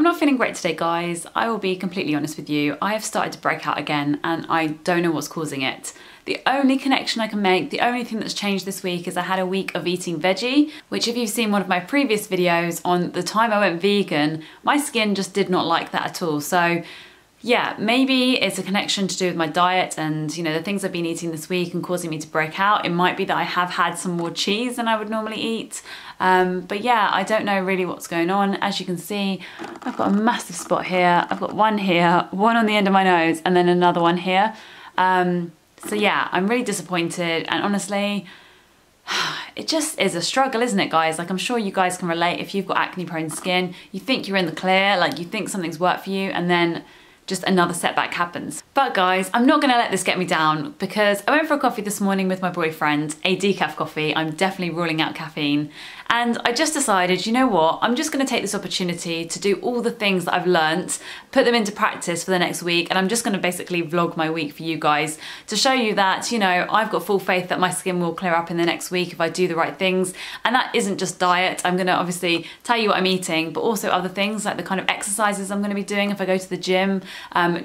not feeling great today, guys. I will be completely honest with you. I have started to break out again and I don't know what's causing it. The only connection I can make, the only thing that's changed this week is I had a week of eating veggie, which if you've seen one of my previous videos on the time I went vegan, my skin just did not like that at all. So yeah, maybe it's a connection to do with my diet and, you know, the things I've been eating this week and causing me to break out. It might be that I have had some more cheese than I would normally eat. But yeah, I don't know really what's going on. As you can see, I've got a massive spot here. I've got one here, one on the end of my nose, and then another one here. So yeah, I'm really disappointed, and honestly, it just is a struggle, isn't it, guys? Like, I'm sure you guys can relate. If you've got acne prone skin, you think you're in the clear, like you think something's worked for you, and then just another setback happens. But guys, I'm not gonna let this get me down, because I went for a coffee this morning with my boyfriend, a decaf coffee. I'm definitely ruling out caffeine. And I just decided, you know what, I'm just gonna take this opportunity to do all the things that I've learnt, put them into practice for the next week, and I'm just gonna basically vlog my week for you guys to show you that, you know, I've got full faith that my skin will clear up in the next week if I do the right things. And that isn't just diet. I'm gonna obviously tell you what I'm eating, but also other things like the kind of exercises I'm gonna be doing if I go to the gym,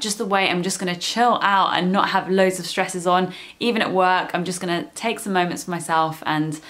just the way I'm just gonna chill out and not have loads of stresses on. Even at work, I'm just gonna take some moments for myself. And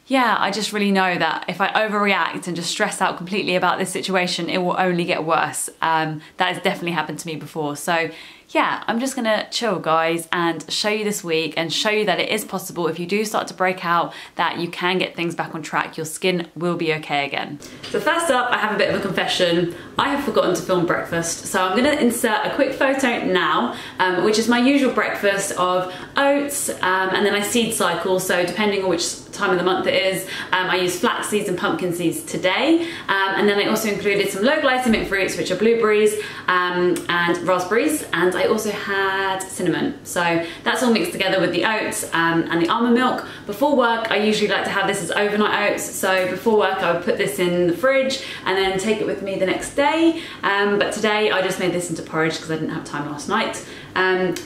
yeah, I just really know that if I overreact and just stress out completely about this situation, it will only get worse. That has definitely happened to me before. So yeah, I'm just gonna chill, guys, and show you this week and show you that it is possible if you do start to break out, that you can get things back on track. Your skin will be okay again. So first up, I have a bit of a confession. I have forgotten to film breakfast. So I'm gonna insert a quick photo now, which is my usual breakfast of oats, and then I seed cycle. So depending on which time of the month it is, I use flax seeds and pumpkin seeds today. And then I also included some low glycemic fruits, which are blueberries and raspberries. And I also had cinnamon. So that's all mixed together with the oats and the almond milk. Before work, I usually like to have this as overnight oats. So before work, I would put this in the fridge and then take it with me the next day. But today I just made this into porridge because I didn't have time last night.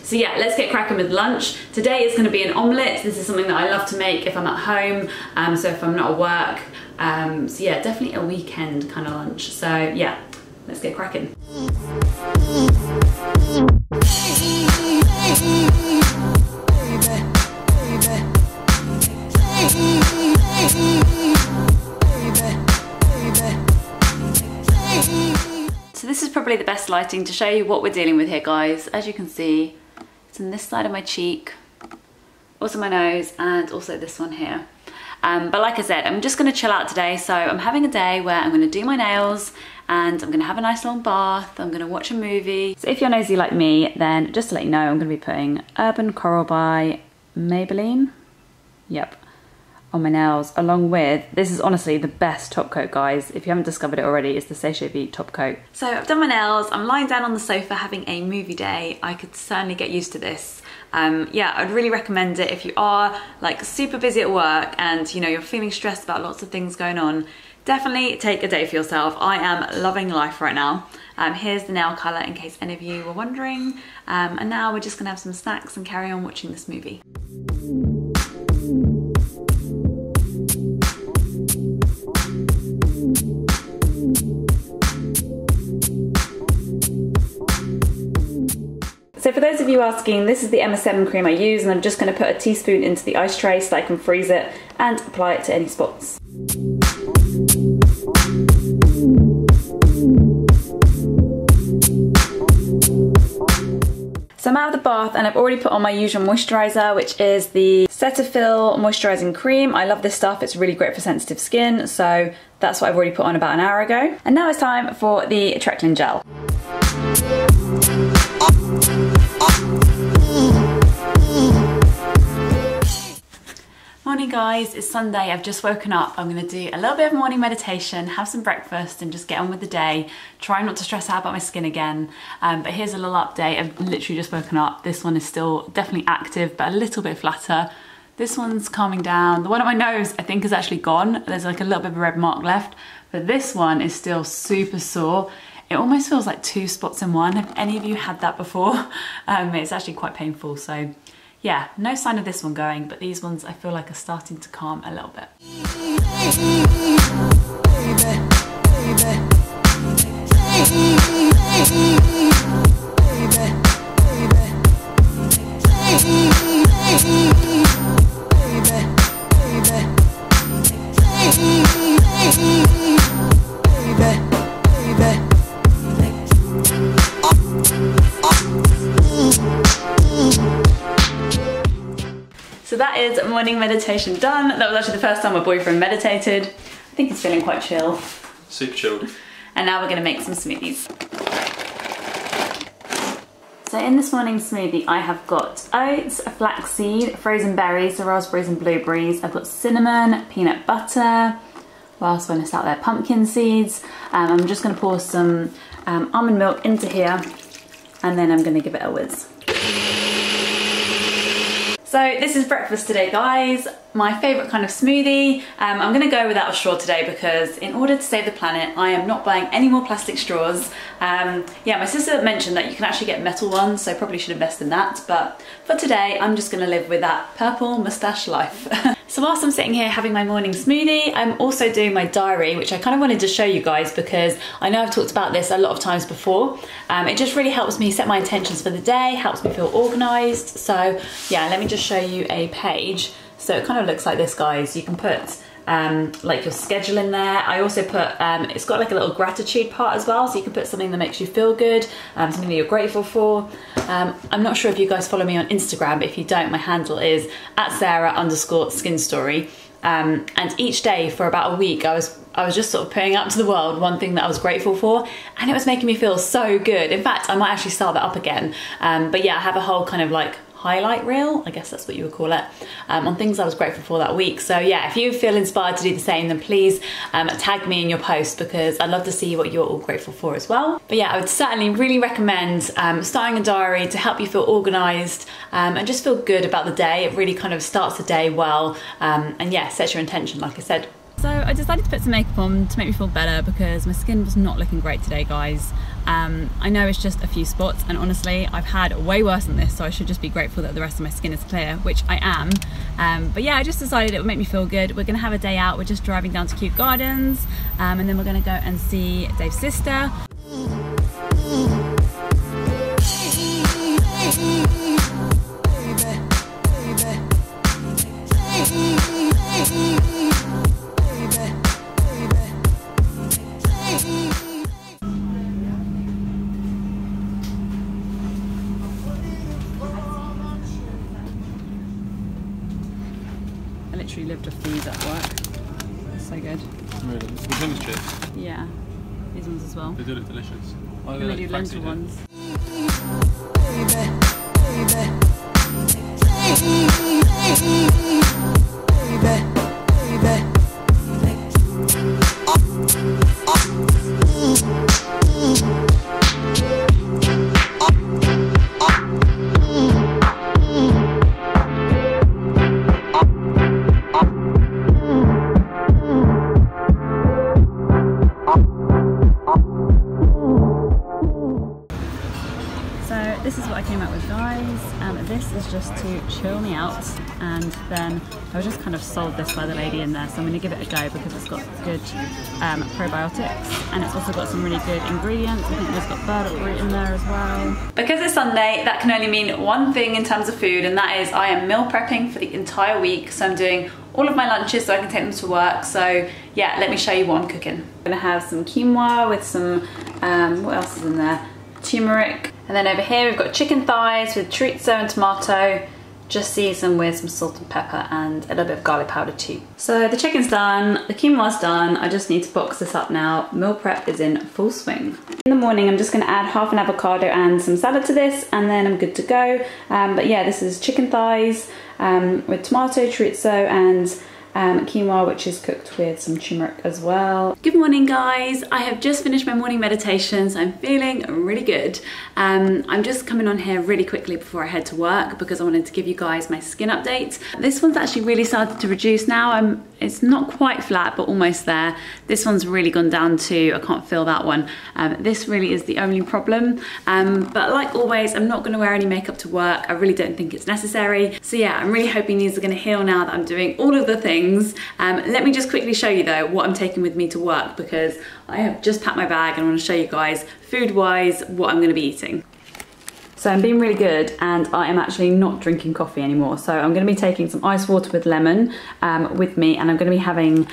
So yeah, let's get cracking with lunch. Today is going to be an omelette. This is something that I love to make if I'm at home, so if I'm not at work. So yeah, definitely a weekend kind of lunch. So yeah, let's get cracking. So this is probably the best lighting to show you what we're dealing with here, guys. As you can see, it's on this side of my cheek, also my nose, and also this one here. But like I said, I'm just gonna chill out today. So I'm having a day where I'm gonna do my nails and I'm gonna have a nice long bath. I'm gonna watch a movie. So if you're nosy like me, then just to let you know, I'm gonna be putting Urban Coral by Maybelline, yep, on my nails, along with, this is honestly the best top coat, guys. If you haven't discovered it already, it's the Séché Vite top coat. So I've done my nails, I'm lying down on the sofa having a movie day. I could certainly get used to this. Yeah, I'd really recommend it if you are like super busy at work and you know you're feeling stressed about lots of things going on. Definitely take a day for yourself. I am loving life right now. Here's the nail colour in case any of you were wondering. And now we're just gonna have some snacks and carry on watching this movie. So for those of you asking, this is the MS7 cream I use, and I'm just going to put a teaspoon into the ice tray so that I can freeze it and apply it to any spots. So I'm out of the bath and I've already put on my usual moisturiser, which is the Cetaphil Moisturising Cream. I love this stuff, it's really great for sensitive skin, so that's what I've already put on about an hour ago. And now it's time for the Trecklin gel. Morning, guys, it's Sunday. I've just woken up. I'm gonna do a little bit of morning meditation, have some breakfast and just get on with the day. Try not to stress out about my skin again. But here's a little update. I've literally just woken up. This one is still definitely active, but a little bit flatter. This one's calming down. The one on my nose, I think, is actually gone. There's like a little bit of a red mark left, but this one is still super sore. It almost feels like two spots in one. Have any of you had that before? It's actually quite painful, so yeah, no sign of this one going, but these ones I feel like are starting to calm a little bit. So that is morning meditation done. That was actually the first time my boyfriend meditated. I think he's feeling quite chill. Super chilled. And now we're gonna make some smoothies. So in this morning's smoothie, I have got oats, flaxseed, frozen berries, so raspberries and blueberries. I've got cinnamon, peanut butter. What else have I missed out there? Pumpkin seeds. I'm just gonna pour some almond milk into here, and then I'm gonna give it a whiz. So this is breakfast today, guys. My favorite kind of smoothie. I'm gonna go without a straw today because in order to save the planet, I am not buying any more plastic straws. Yeah, my sister mentioned that you can actually get metal ones, so I probably should invest in that. But for today, I'm just gonna live with that purple moustache life. So whilst I'm sitting here having my morning smoothie, I'm also doing my diary, which I kind of wanted to show you guys because I know I've talked about this a lot of times before. It just really helps me set my intentions for the day, helps me feel organized. So yeah, let me just show you a page. So it kind of looks like this, guys. You can put like your schedule in there. I also put, it's got like a little gratitude part as well, so you can put something that makes you feel good, something that you're grateful for. I'm not sure if you guys follow me on Instagram, but if you don't, my handle is @Sarah_skinstory. And each day for about a week, I was just sort of putting out to the world one thing that I was grateful for, and it was making me feel so good. In fact, I might actually start that up again. But yeah, I have a whole kind of like highlight reel, I guess that's what you would call it, on things I was grateful for that week. So yeah, if you feel inspired to do the same, then please tag me in your post because I'd love to see what you're all grateful for as well. But yeah, I would certainly really recommend starting a diary to help you feel organized and just feel good about the day. It really kind of starts the day well, and yeah, sets your intention, like I said. So I decided to put some makeup on to make me feel better because my skin was not looking great today, guys. I know it's just a few spots, and honestly I've had way worse than this, so I should just be grateful that the rest of my skin is clear, which I am. But yeah, I just decided it would make me feel good. We're gonna have a day out. We're just driving down to Kew Gardens, and then we're gonna go and see Dave's sister. I literally lived off these at work. It's so good. Really? The King's chips? Yeah. These ones as well. They do look delicious. I really do lentil ones. This is what I came up with, guys. This is just to chill me out, and then I was just kind of sold this by the lady in there, so I'm going to give it a go because it's got good probiotics, and it's also got some really good ingredients. I think there's got burdock root in there as well. Because it's Sunday, that can only mean one thing in terms of food, and that is I am meal prepping for the entire week. So I'm doing all of my lunches so I can take them to work. So yeah, let me show you what I'm cooking. I'm going to have some quinoa with some, what else is in there? Turmeric. And then over here we've got chicken thighs with chorizo and tomato, just seasoned with some salt and pepper and a little bit of garlic powder too. So the chicken's done, the quinoa's done, I just need to box this up now. Meal prep is in full swing. In the morning I'm just going to add half an avocado and some salad to this, and then I'm good to go. But yeah, this is chicken thighs with tomato, chorizo and quinoa, which is cooked with some turmeric as well. Good morning, guys. I have just finished my morning meditation, so I'm feeling really good. I'm just coming on here really quickly before I head to work because I wanted to give you guys my skin update. This one's actually really started to reduce now. it's not quite flat, but almost there. This one's really gone down too. I can't feel that one. This really is the only problem. But like always, I'm not gonna wear any makeup to work. I really don't think it's necessary. So yeah, I'm really hoping these are gonna heal now that I'm doing all of the things. Let me just quickly show you though what I'm taking with me to work, because I have just packed my bag and I wanna show you guys food-wise what I'm gonna be eating. So I'm being really good, and I am actually not drinking coffee anymore. So I'm gonna be taking some ice water with lemon with me, and I'm gonna be having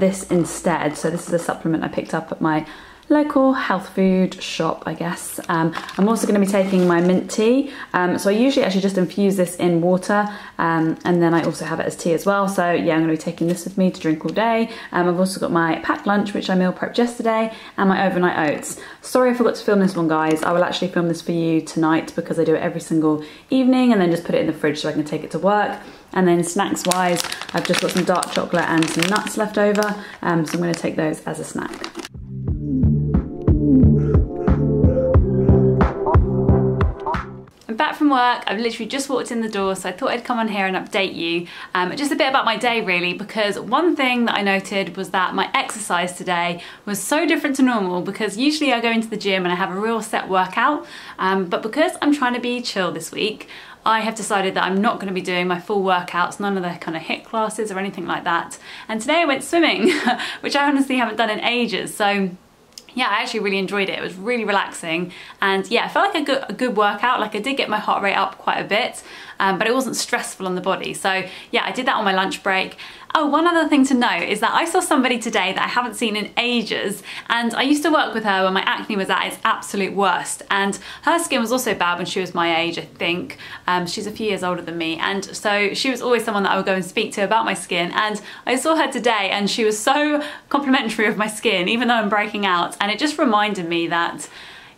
this instead. So this is a supplement I picked up at my local health food shop, I guess. I'm also going to be taking my mint tea. So I usually actually just infuse this in water, and then I also have it as tea as well. So yeah, I'm going to be taking this with me to drink all day. I've also got my packed lunch, which I meal prepped yesterday, and my overnight oats. Sorry I forgot to film this one, guys. I will actually film this for you tonight because I do it every single evening and then just put it in the fridge so I can take it to work. And then snacks wise, I've just got some dark chocolate and some nuts left over. So I'm going to take those as a snack. I'm back from work. I've literally just walked in the door, so I thought I'd come on here and update you. Just a bit about my day really, because one thing that I noted was that my exercise today was so different to normal, because usually I go into the gym and I have a real set workout, but because I'm trying to be chill this week, I have decided that I'm not going to be doing my full workouts, none of the kind of HIIT classes or anything like that. And today I went swimming, which I honestly haven't done in ages. So yeah, I actually really enjoyed it. It was really relaxing, and yeah, I felt like a good workout. Like I did get my heart rate up quite a bit, but it wasn't stressful on the body. So yeah, I did that on my lunch break. Oh, one other thing to note is that I saw somebody today that I haven't seen in ages, and I used to work with her when my acne was at its absolute worst, and her skin was also bad when she was my age, I think. She's a few years older than me, and so she was always someone that I would go and speak to about my skin, and I saw her today and she was so complimentary of my skin, even though I'm breaking out, and it just reminded me that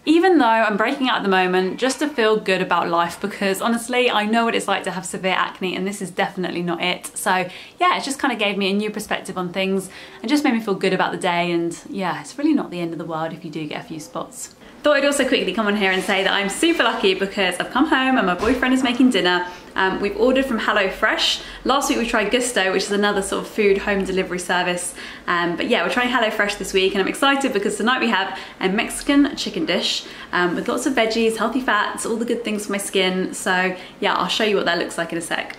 even though I'm breaking out at the moment, just to feel good about life, because honestly, I know what it's like to have severe acne, and this is definitely not it. So yeah, it just kind of gave me a new perspective on things and just made me feel good about the day. And yeah, it's really not the end of the world if you do get a few spots. Thought I'd also quickly come on here and say that I'm super lucky because I've come home and my boyfriend is making dinner. We've ordered from HelloFresh. Last week we tried Gusto, which is another sort of food home delivery service. But yeah, we're trying HelloFresh this week, and I'm excited because tonight we have a Mexican chicken dish with lots of veggies, healthy fats, all the good things for my skin. So yeah, I'll show you what that looks like in a sec.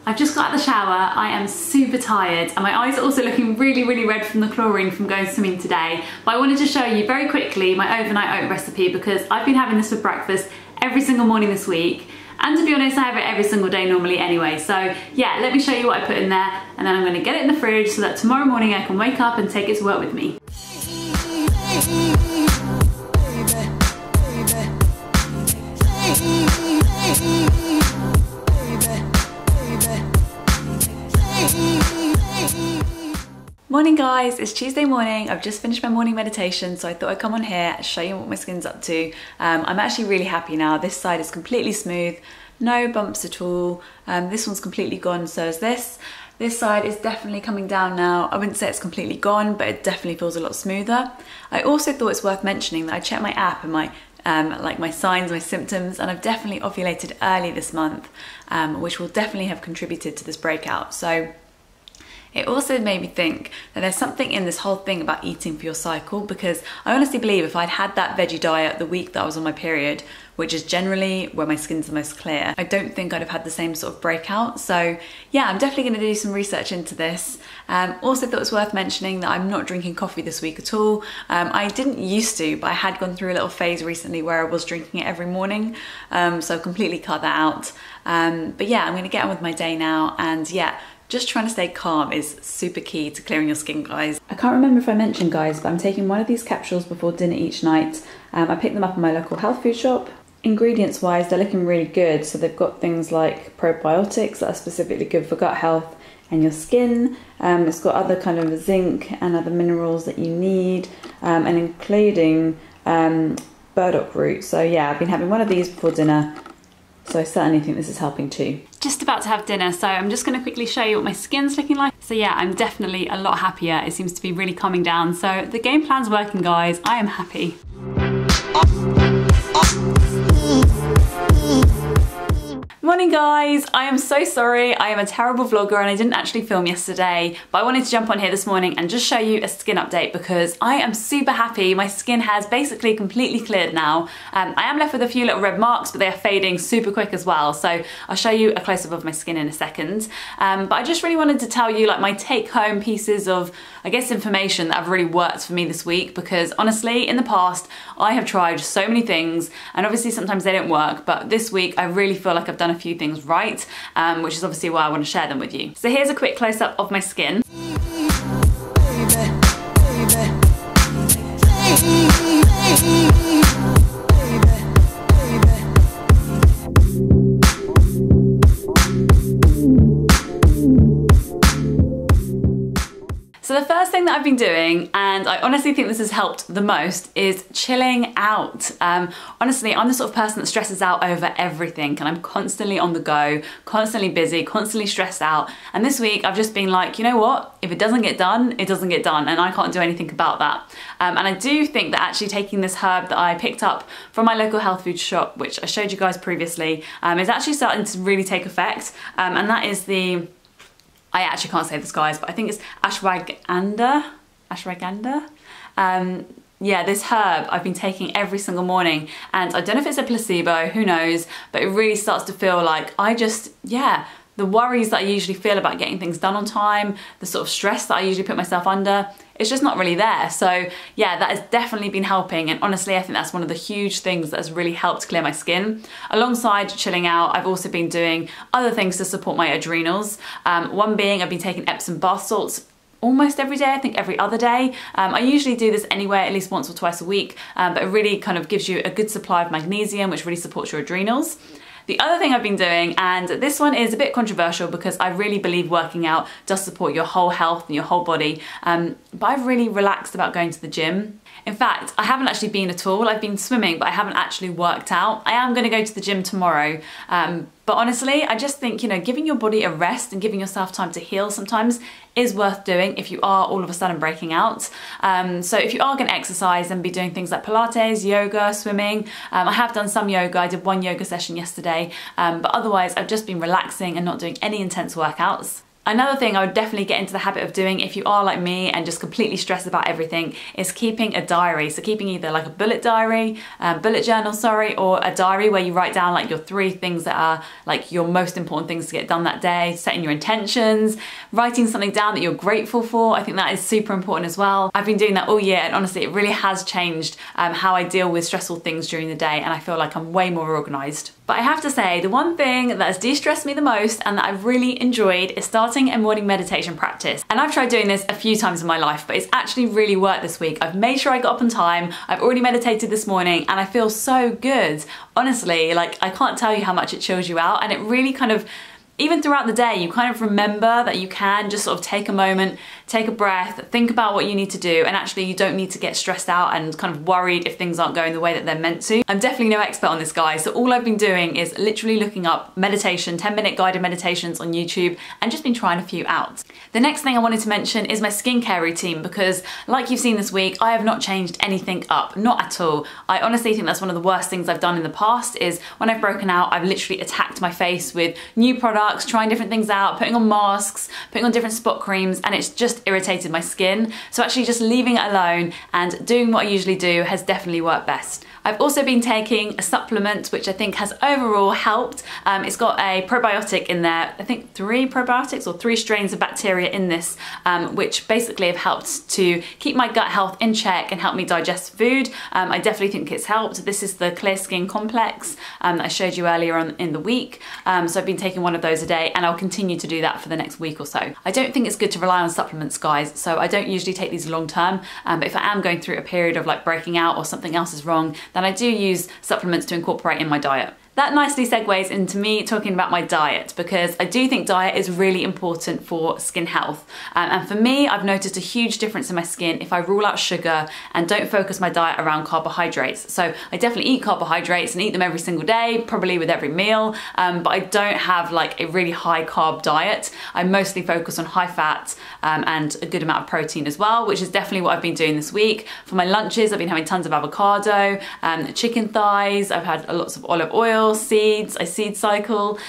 I've just got out of the shower. I am super tired, and my eyes are also looking really, really red from the chlorine from going swimming today. But I wanted to show you very quickly my overnight oat recipe, because I've been having this for breakfast every single morning this week. And to be honest, I have it every single day normally anyway. So yeah, let me show you what I put in there, and then I'm gonna get it in the fridge so that tomorrow morning I can wake up and take it to work with me. Morning guys, it's Tuesday morning. I've just finished my morning meditation, so I thought I'd come on here and show you what my skin's up to. I'm actually really happy now. This side is completely smooth, no bumps at all. This one's completely gone, so is this. This side is definitely coming down now. I wouldn't say it's completely gone, but it definitely feels a lot smoother. I also thought it's worth mentioning that I checked my app and my like my signs, my symptoms, and I've definitely ovulated early this month, which will definitely have contributed to this breakout. So it also made me think that there's something in this whole thing about eating for your cycle, because I honestly believe if I'd had that veggie diet the week that I was on my period, which is generally where my skin's the most clear, I don't think I'd have had the same sort of breakout. So yeah, I'm definitely going to do some research into this. Also thought it was worth mentioning that I'm not drinking coffee this week at all. I didn't used to, but I had gone through a little phase recently where I was drinking it every morning, so I've completely cut that out. But yeah, I'm going to get on with my day now, and yeah, just trying to stay calm is super key to clearing your skin, guys. I can't remember if I mentioned, guys, but I'm taking one of these capsules before dinner each night. I picked them up in my local health food shop. Ingredients wise, they're looking really good. So they've got things like probiotics that are specifically good for gut health and your skin. It's got other kind of zinc and other minerals that you need, and including burdock root. So yeah, I've been having one of these before dinner. So I certainly think this is helping too. Just about to have dinner, so I'm just going to quickly show you what my skin's looking like. So yeah, I'm definitely a lot happier. It seems to be really calming down. So the game plan's working, guys. I am happy. Morning guys, I am so sorry. I am a terrible vlogger and I didn't actually film yesterday, but I wanted to jump on here this morning and just show you a skin update because I am super happy. My skin has basically completely cleared now. I am left with a few little red marks, but they are fading super quick as well. So I'll show you a close-up of my skin in a second. But I just really wanted to tell you like my take-home pieces of, I guess, information that have really worked for me this week, because honestly, in the past, I have tried so many things and obviously sometimes they don't work, but this week I really feel like I've done a few things right, which is obviously why I want to share them with you. So here's a quick close-up of my skin. So the first thing that I've been doing, and I honestly think this has helped the most, is chilling out. Honestly, I'm the sort of person that stresses out over everything and I'm constantly on the go, constantly busy, constantly stressed out. And this week I've just been like, you know what? If it doesn't get done, it doesn't get done and I can't do anything about that. And I do think that actually taking this herb that I picked up from my local health food shop, which I showed you guys previously, is actually starting to really take effect. And that is the, I actually can't say this, guys, but I think it's ashwagandha. Yeah, this herb I've been taking every single morning, and I don't know if it's a placebo, who knows, but it really starts to feel like the worries that I usually feel about getting things done on time, the sort of stress that I usually put myself under, it's just not really there. So yeah, that has definitely been helping, and honestly I think that's one of the huge things that has really helped clear my skin. Alongside chilling out, I've also been doing other things to support my adrenals. One being I've been taking Epsom bath salts almost every day, I think every other day. I usually do this anyway, at least once or twice a week, but it really kind of gives you a good supply of magnesium, which really supports your adrenals. The other thing I've been doing, and this one is a bit controversial because I really believe working out does support your whole health and your whole body, but I've really relaxed about going to the gym. In fact, I haven't actually been at all. I've been swimming, but I haven't actually worked out. I am going to go to the gym tomorrow, but honestly, I just think, you know, giving your body a rest and giving yourself time to heal sometimes is worth doing if you are all of a sudden breaking out. So if you are going to exercise and be doing things like Pilates, yoga, swimming, I have done some yoga. I did one yoga session yesterday, but otherwise I've just been relaxing and not doing any intense workouts. Another thing I would definitely get into the habit of doing if you are like me and just completely stressed about everything is keeping a diary. So keeping either like a bullet journal, sorry, or a diary where you write down like your 3 things that are like your most important things to get done that day, setting your intentions, writing something down that you're grateful for. I think that is super important as well. I've been doing that all year and honestly it really has changed how I deal with stressful things during the day, and I feel like I'm way more organised. But I have to say, the one thing that has de-stressed me the most and that I've really enjoyed is starting a morning meditation practice. And I've tried doing this a few times in my life, but it's actually really worked this week. I've made sure I got up on time, I've already meditated this morning, and I feel so good. Honestly, like I can't tell you how much it chills you out, and it really kind of, even throughout the day, you kind of remember that you can just sort of take a moment, take a breath, think about what you need to do, and actually you don't need to get stressed out and kind of worried if things aren't going the way that they're meant to. I'm definitely no expert on this, guys, so all I've been doing is literally looking up meditation, 10-minute guided meditations on YouTube, and just been trying a few out. The next thing I wanted to mention is my skincare routine, because like you've seen this week, I have not changed anything up, not at all. I honestly think that's one of the worst things I've done in the past, is when I've broken out, I've literally attacked my face with new products, trying different things out, putting on masks, putting on different spot creams, and it's just irritated my skin. So actually just leaving it alone and doing what I usually do has definitely worked best. I've also been taking a supplement which I think has overall helped. It's got a probiotic in there, I think 3 probiotics or 3 strains of bacteria in this, which basically have helped to keep my gut health in check and help me digest food. I definitely think it's helped. This is the Clear Skin Complex that I showed you earlier on in the week. So I've been taking one of those a day, and I'll continue to do that for the next week or so. I don't think it's good to rely on supplements, guys, so I don't usually take these long term, but if I am going through a period of like breaking out or something else is wrong, then I do use supplements to incorporate in my diet. That nicely segues into me talking about my diet, because I do think diet is really important for skin health. And for me, I've noticed a huge difference in my skin if I rule out sugar and don't focus my diet around carbohydrates. So I definitely eat carbohydrates and eat them every single day, probably with every meal, but I don't have like a really high carb diet. I mostly focus on high fat and a good amount of protein as well, which is definitely what I've been doing this week. For my lunches, I've been having tons of avocado, chicken thighs, I've had lots of olive oil, seeds, I seed cycle.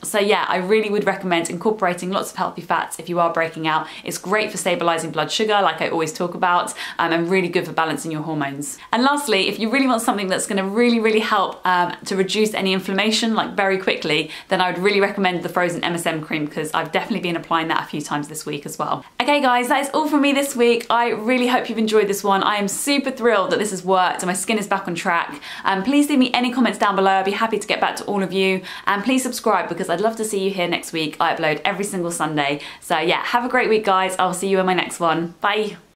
So yeah, I really would recommend incorporating lots of healthy fats if you are breaking out. It's great for stabilizing blood sugar, like I always talk about, and really good for balancing your hormones. And lastly, if you really want something that's going to really help to reduce any inflammation like very quickly, then I would really recommend the frozen MSM cream, because I've definitely been applying that a few times this week as well. Okay guys, that is all from me this week. I really hope you've enjoyed this one. I am super thrilled that this has worked and my skin is back on track. Please leave me any comments down below. I'd be happy to get back to all of you, and please subscribe because I'd love to see you here next week. I upload every single Sunday. So yeah, have a great week guys. I'll see you in my next one. Bye.